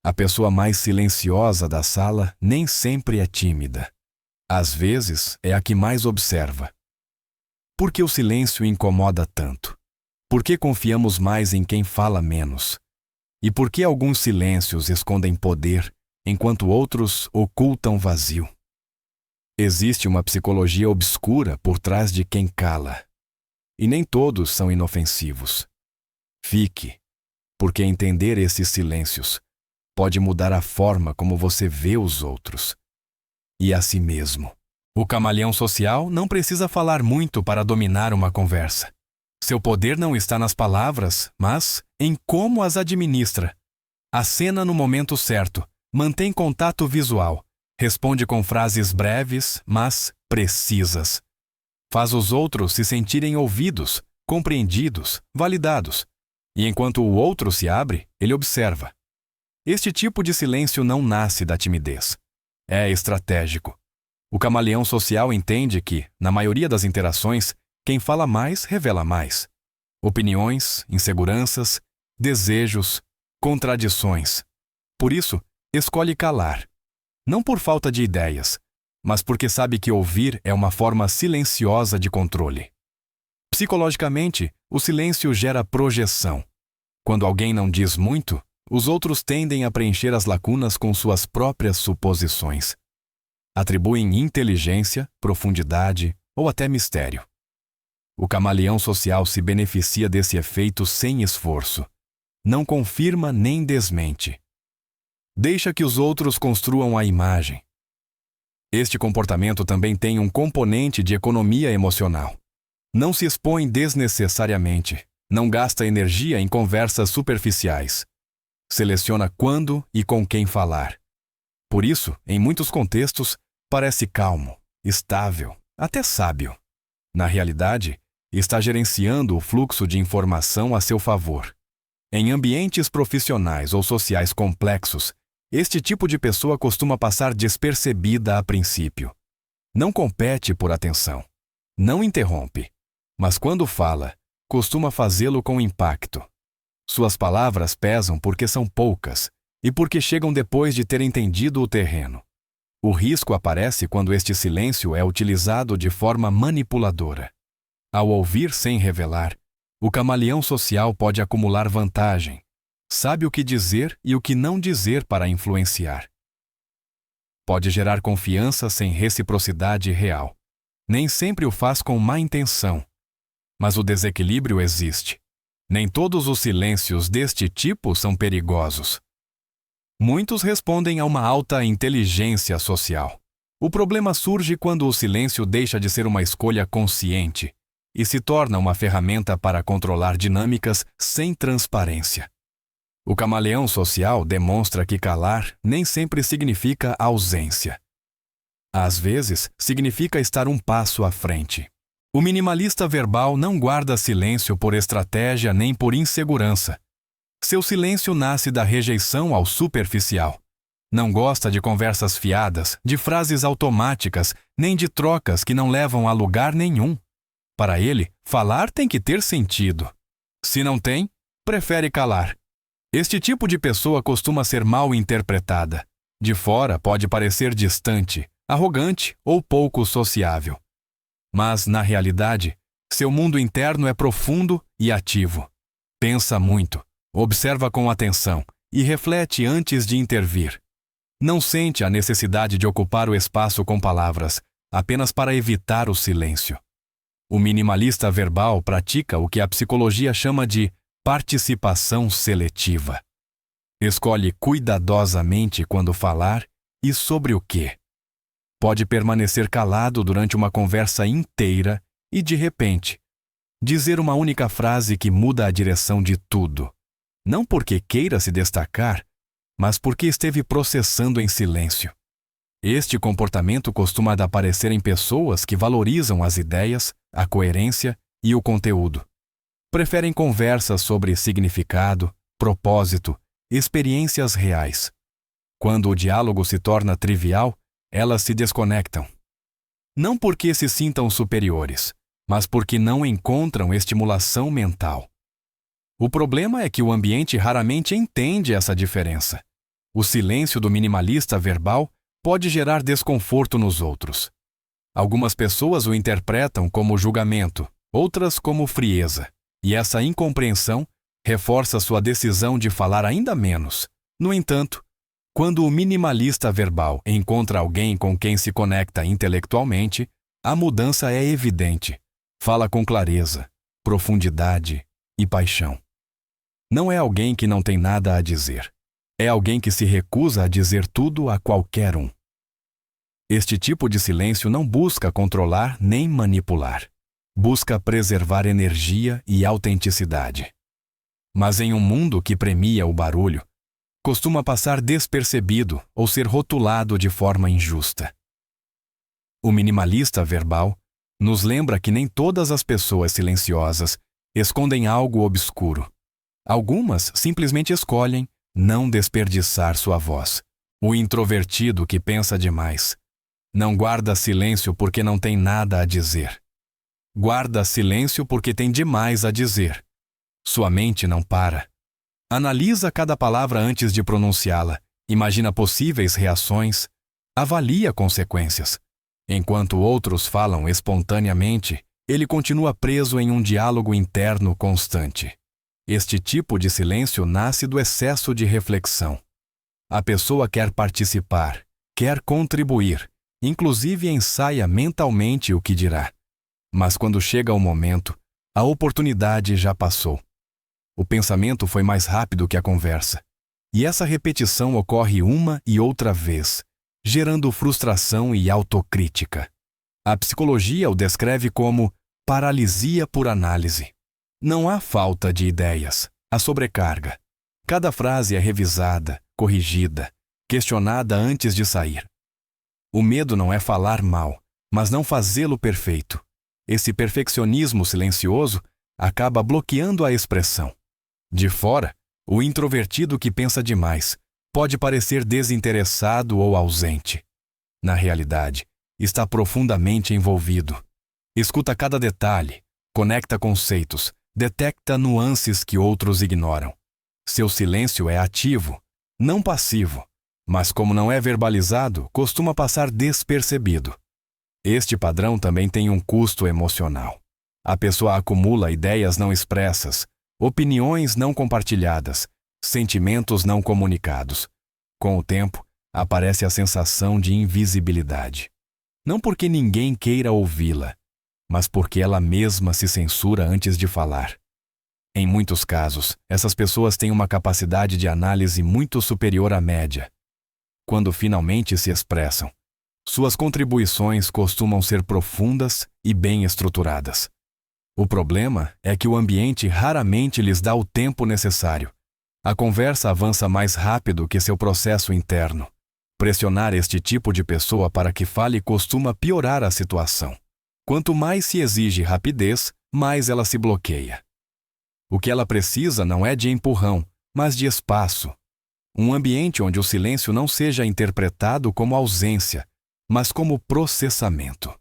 A pessoa mais silenciosa da sala nem sempre é tímida. Às vezes, é a que mais observa. Por que o silêncio incomoda tanto? Por que confiamos mais em quem fala menos? E por que alguns silêncios escondem poder, enquanto outros ocultam vazio? Existe uma psicologia obscura por trás de quem cala. E nem todos são inofensivos. Fique, porque entender esses silêncios pode mudar a forma como você vê os outros e a si mesmo. O camaleão social não precisa falar muito para dominar uma conversa. Seu poder não está nas palavras, mas em como as administra. Acena no momento certo, mantém contato visual, responde com frases breves, mas precisas. Faz os outros se sentirem ouvidos, compreendidos, validados. E enquanto o outro se abre, ele observa. Este tipo de silêncio não nasce da timidez. É estratégico. O camaleão social entende que, na maioria das interações, quem fala mais revela mais. Opiniões, inseguranças, desejos, contradições. Por isso, escolhe calar. Não por falta de ideias, mas porque sabe que ouvir é uma forma silenciosa de controle. Psicologicamente, o silêncio gera projeção. Quando alguém não diz muito, os outros tendem a preencher as lacunas com suas próprias suposições. Atribuem inteligência, profundidade ou até mistério. O camaleão social se beneficia desse efeito sem esforço. Não confirma nem desmente. Deixa que os outros construam a imagem. Este comportamento também tem um componente de economia emocional. Não se expõe desnecessariamente, não gasta energia em conversas superficiais. Seleciona quando e com quem falar. Por isso, em muitos contextos, parece calmo, estável, até sábio. Na realidade, está gerenciando o fluxo de informação a seu favor. Em ambientes profissionais ou sociais complexos, este tipo de pessoa costuma passar despercebida a princípio. Não compete por atenção. Não interrompe. Mas quando fala, costuma fazê-lo com impacto. Suas palavras pesam porque são poucas e porque chegam depois de ter entendido o terreno. O risco aparece quando este silêncio é utilizado de forma manipuladora. Ao ouvir sem revelar, o camaleão social pode acumular vantagem. Sabe o que dizer e o que não dizer para influenciar. Pode gerar confiança sem reciprocidade real. Nem sempre o faz com má intenção. Mas o desequilíbrio existe. Nem todos os silêncios deste tipo são perigosos. Muitos respondem a uma alta inteligência social. O problema surge quando o silêncio deixa de ser uma escolha consciente e se torna uma ferramenta para controlar dinâmicas sem transparência. O camaleão social demonstra que calar nem sempre significa ausência. Às vezes, significa estar um passo à frente. O minimalista verbal não guarda silêncio por estratégia nem por insegurança. Seu silêncio nasce da rejeição ao superficial. Não gosta de conversas fiadas, de frases automáticas, nem de trocas que não levam a lugar nenhum. Para ele, falar tem que ter sentido. Se não tem, prefere calar. Este tipo de pessoa costuma ser mal interpretada. De fora pode parecer distante, arrogante ou pouco sociável. Mas, na realidade, seu mundo interno é profundo e ativo. Pensa muito, observa com atenção e reflete antes de intervir. Não sente a necessidade de ocupar o espaço com palavras, apenas para evitar o silêncio. O minimalista verbal pratica o que a psicologia chama de participação seletiva. Escolhe cuidadosamente quando falar e sobre o quê. Pode permanecer calado durante uma conversa inteira e, de repente, dizer uma única frase que muda a direção de tudo. Não porque queira se destacar, mas porque esteve processando em silêncio. Este comportamento costuma aparecer em pessoas que valorizam as ideias, a coerência e o conteúdo. Preferem conversas sobre significado, propósito, experiências reais. Quando o diálogo se torna trivial, elas se desconectam. Não porque se sintam superiores, mas porque não encontram estimulação mental. O problema é que o ambiente raramente entende essa diferença. O silêncio do minimalista verbal pode gerar desconforto nos outros. Algumas pessoas o interpretam como julgamento, outras como frieza, e essa incompreensão reforça sua decisão de falar ainda menos. No entanto, quando o minimalista verbal encontra alguém com quem se conecta intelectualmente, a mudança é evidente. Fala com clareza, profundidade e paixão. Não é alguém que não tem nada a dizer. É alguém que se recusa a dizer tudo a qualquer um. Este tipo de silêncio não busca controlar nem manipular. Busca preservar energia e autenticidade. Mas em um mundo que premia o barulho, costuma passar despercebido ou ser rotulado de forma injusta. O minimalista verbal nos lembra que nem todas as pessoas silenciosas escondem algo obscuro. Algumas simplesmente escolhem não desperdiçar sua voz. O introvertido que pensa demais não guarda silêncio porque não tem nada a dizer. Guarda silêncio porque tem demais a dizer. Sua mente não para. Analisa cada palavra antes de pronunciá-la, imagina possíveis reações, avalia consequências. Enquanto outros falam espontaneamente, ele continua preso em um diálogo interno constante. Este tipo de silêncio nasce do excesso de reflexão. A pessoa quer participar, quer contribuir, inclusive ensaia mentalmente o que dirá. Mas quando chega o momento, a oportunidade já passou. O pensamento foi mais rápido que a conversa. E essa repetição ocorre uma e outra vez, gerando frustração e autocrítica. A psicologia o descreve como paralisia por análise. Não há falta de ideias, há sobrecarga. Cada frase é revisada, corrigida, questionada antes de sair. O medo não é falar mal, mas não fazê-lo perfeito. Esse perfeccionismo silencioso acaba bloqueando a expressão. De fora, o introvertido que pensa demais pode parecer desinteressado ou ausente. Na realidade, está profundamente envolvido. Escuta cada detalhe, conecta conceitos, detecta nuances que outros ignoram. Seu silêncio é ativo, não passivo, mas como não é verbalizado, costuma passar despercebido. Este padrão também tem um custo emocional. A pessoa acumula ideias não expressas, opiniões não compartilhadas, sentimentos não comunicados. Com o tempo, aparece a sensação de invisibilidade. Não porque ninguém queira ouvi-la, mas porque ela mesma se censura antes de falar. Em muitos casos, essas pessoas têm uma capacidade de análise muito superior à média. Quando finalmente se expressam, suas contribuições costumam ser profundas e bem estruturadas. O problema é que o ambiente raramente lhes dá o tempo necessário. A conversa avança mais rápido que seu processo interno. Pressionar este tipo de pessoa para que fale costuma piorar a situação. Quanto mais se exige rapidez, mais ela se bloqueia. O que ela precisa não é de empurrão, mas de espaço. Um ambiente onde o silêncio não seja interpretado como ausência, mas como processamento.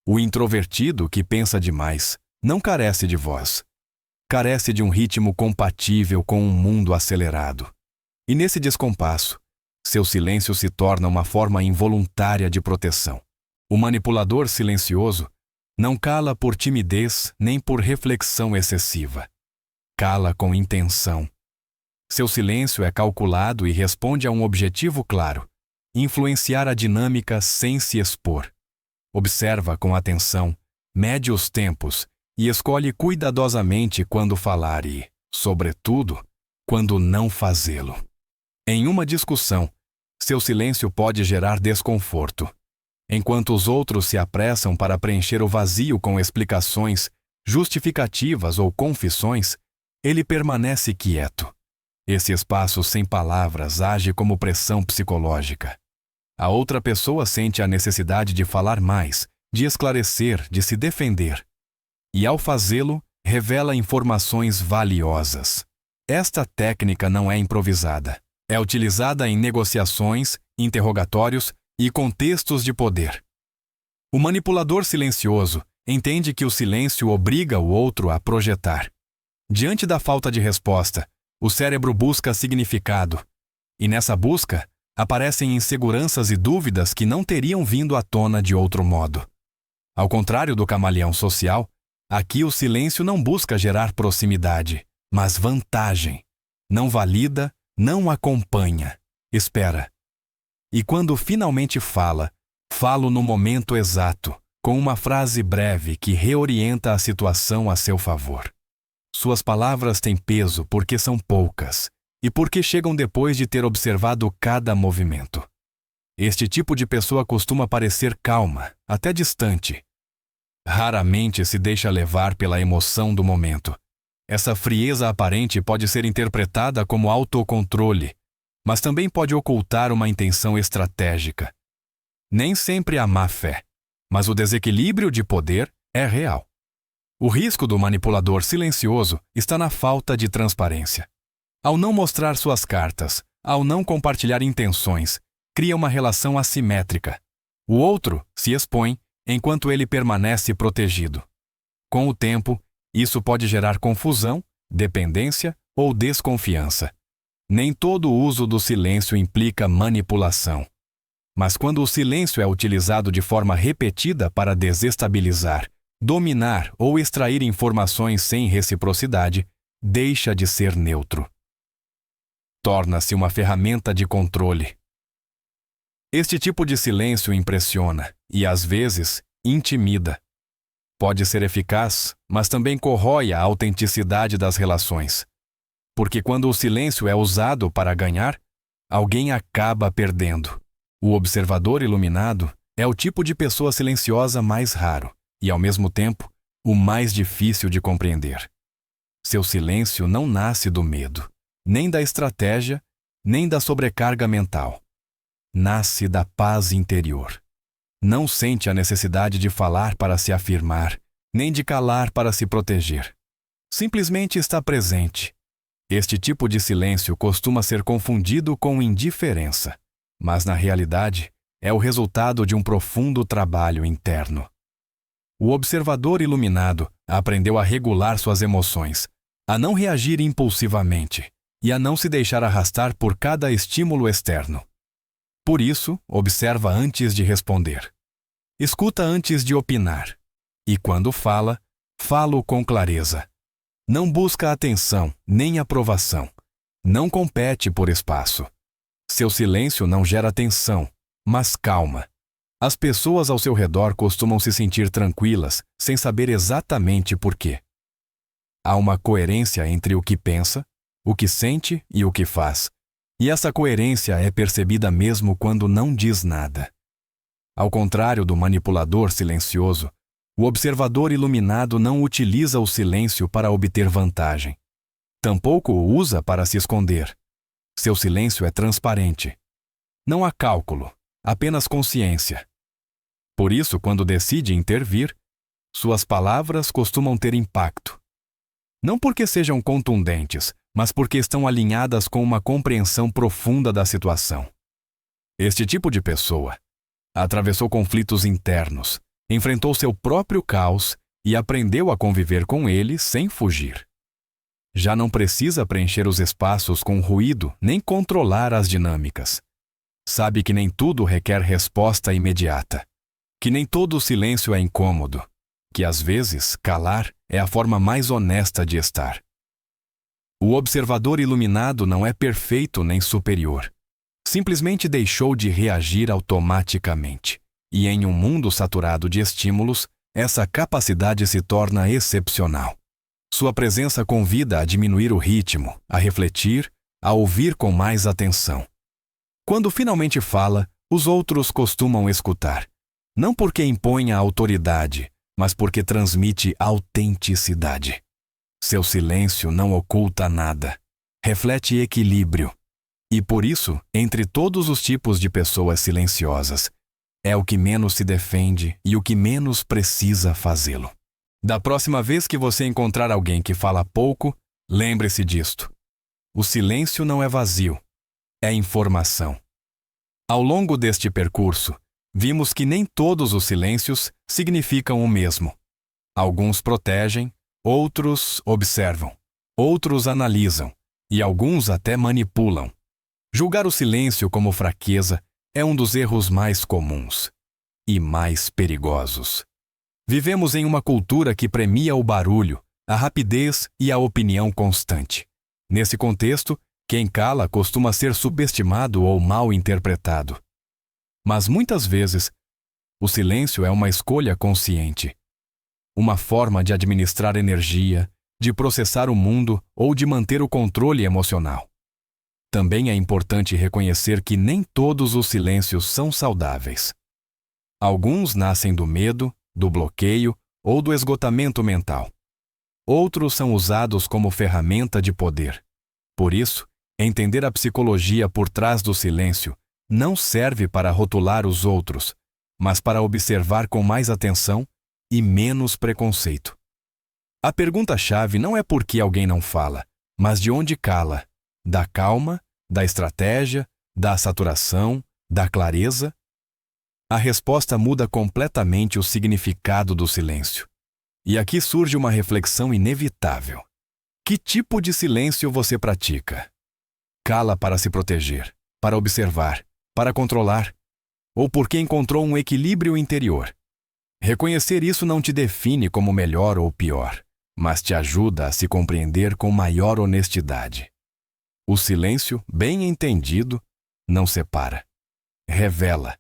O introvertido que pensa demais não carece de voz. Carece de um ritmo compatível com um mundo acelerado. E nesse descompasso, seu silêncio se torna uma forma involuntária de proteção. O manipulador silencioso não cala por timidez nem por reflexão excessiva. Cala com intenção. Seu silêncio é calculado e responde a um objetivo claro: influenciar a dinâmica sem se expor. Observa com atenção, mede os tempos e escolhe cuidadosamente quando falar e, sobretudo, quando não fazê-lo. Em uma discussão, seu silêncio pode gerar desconforto. Enquanto os outros se apressam para preencher o vazio com explicações, justificativas ou confissões, ele permanece quieto. Esse espaço sem palavras age como pressão psicológica. A outra pessoa sente a necessidade de falar mais, de esclarecer, de se defender. E ao fazê-lo, revela informações valiosas. Esta técnica não é improvisada. É utilizada em negociações, interrogatórios e contextos de poder. O manipulador silencioso entende que o silêncio obriga o outro a projetar. Diante da falta de resposta, o cérebro busca significado. E nessa busca, aparecem inseguranças e dúvidas que não teriam vindo à tona de outro modo. Ao contrário do camaleão social, aqui o silêncio não busca gerar proximidade, mas vantagem. Não valida, não acompanha, espera. E quando finalmente falo no momento exato, com uma frase breve que reorienta a situação a seu favor. Suas palavras têm peso porque são poucas e porque chegam depois de ter observado cada movimento. Este tipo de pessoa costuma parecer calma, até distante. Raramente se deixa levar pela emoção do momento. Essa frieza aparente pode ser interpretada como autocontrole, mas também pode ocultar uma intenção estratégica. Nem sempre há má fé, mas o desequilíbrio de poder é real. O risco do manipulador silencioso está na falta de transparência. Ao não mostrar suas cartas, ao não compartilhar intenções, cria uma relação assimétrica. O outro se expõe enquanto ele permanece protegido. Com o tempo, isso pode gerar confusão, dependência ou desconfiança. Nem todo o uso do silêncio implica manipulação. Mas quando o silêncio é utilizado de forma repetida para desestabilizar, dominar ou extrair informações sem reciprocidade, deixa de ser neutro. Torna-se uma ferramenta de controle. Este tipo de silêncio impressiona e, às vezes, intimida. Pode ser eficaz, mas também corrói a autenticidade das relações. Porque quando o silêncio é usado para ganhar, alguém acaba perdendo. O observador iluminado é o tipo de pessoa silenciosa mais raro e, ao mesmo tempo, o mais difícil de compreender. Seu silêncio não nasce do medo, nem da estratégia, nem da sobrecarga mental. Nasce da paz interior. Não sente a necessidade de falar para se afirmar, nem de calar para se proteger. Simplesmente está presente. Este tipo de silêncio costuma ser confundido com indiferença, mas na realidade é o resultado de um profundo trabalho interno. O observador iluminado aprendeu a regular suas emoções, a não reagir impulsivamente e a não se deixar arrastar por cada estímulo externo. Por isso, observa antes de responder. Escuta antes de opinar. E quando fala com clareza. Não busca atenção, nem aprovação. Não compete por espaço. Seu silêncio não gera tensão, mas calma. As pessoas ao seu redor costumam se sentir tranquilas, sem saber exatamente por quê. Há uma coerência entre o que pensa, o que sente e o que faz. E essa coerência é percebida mesmo quando não diz nada. Ao contrário do manipulador silencioso, o observador iluminado não utiliza o silêncio para obter vantagem. Tampouco o usa para se esconder. Seu silêncio é transparente. Não há cálculo, apenas consciência. Por isso, quando decide intervir, suas palavras costumam ter impacto. Não porque sejam contundentes, mas porque estão alinhadas com uma compreensão profunda da situação. Este tipo de pessoa atravessou conflitos internos, enfrentou seu próprio caos e aprendeu a conviver com ele sem fugir. Já não precisa preencher os espaços com ruído nem controlar as dinâmicas. Sabe que nem tudo requer resposta imediata, que nem todo silêncio é incômodo, que às vezes calar é a forma mais honesta de estar. O observador iluminado não é perfeito nem superior. Simplesmente deixou de reagir automaticamente. E em um mundo saturado de estímulos, essa capacidade se torna excepcional. Sua presença convida a diminuir o ritmo, a refletir, a ouvir com mais atenção. Quando finalmente fala, os outros costumam escutar. Não porque impõe a autoridade, mas porque transmite autenticidade. Seu silêncio não oculta nada. Reflete equilíbrio. E por isso, entre todos os tipos de pessoas silenciosas, é o que menos se defende e o que menos precisa fazê-lo. Da próxima vez que você encontrar alguém que fala pouco, lembre-se disto. O silêncio não é vazio, é informação. Ao longo deste percurso, vimos que nem todos os silêncios significam o mesmo. Alguns protegem, outros observam, outros analisam e alguns até manipulam. Julgar o silêncio como fraqueza é um dos erros mais comuns e mais perigosos. Vivemos em uma cultura que premia o barulho, a rapidez e a opinião constante. Nesse contexto, quem cala costuma ser subestimado ou mal interpretado. Mas muitas vezes, o silêncio é uma escolha consciente. Uma forma de administrar energia, de processar o mundo ou de manter o controle emocional. Também é importante reconhecer que nem todos os silêncios são saudáveis. Alguns nascem do medo, do bloqueio ou do esgotamento mental. Outros são usados como ferramenta de poder. Por isso, entender a psicologia por trás do silêncio não serve para rotular os outros, mas para observar com mais atenção e menos preconceito. A pergunta-chave não é por que alguém não fala, mas de onde cala. Da calma, da estratégia, da saturação, da clareza? A resposta muda completamente o significado do silêncio. E aqui surge uma reflexão inevitável. Que tipo de silêncio você pratica? Cala para se proteger, para observar, para controlar, ou porque encontrou um equilíbrio interior? Reconhecer isso não te define como melhor ou pior, mas te ajuda a se compreender com maior honestidade. O silêncio, bem entendido, não separa, revela.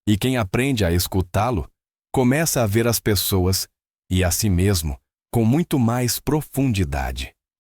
E quem aprende a escutá-lo, começa a ver as pessoas e a si mesmo com muito mais profundidade.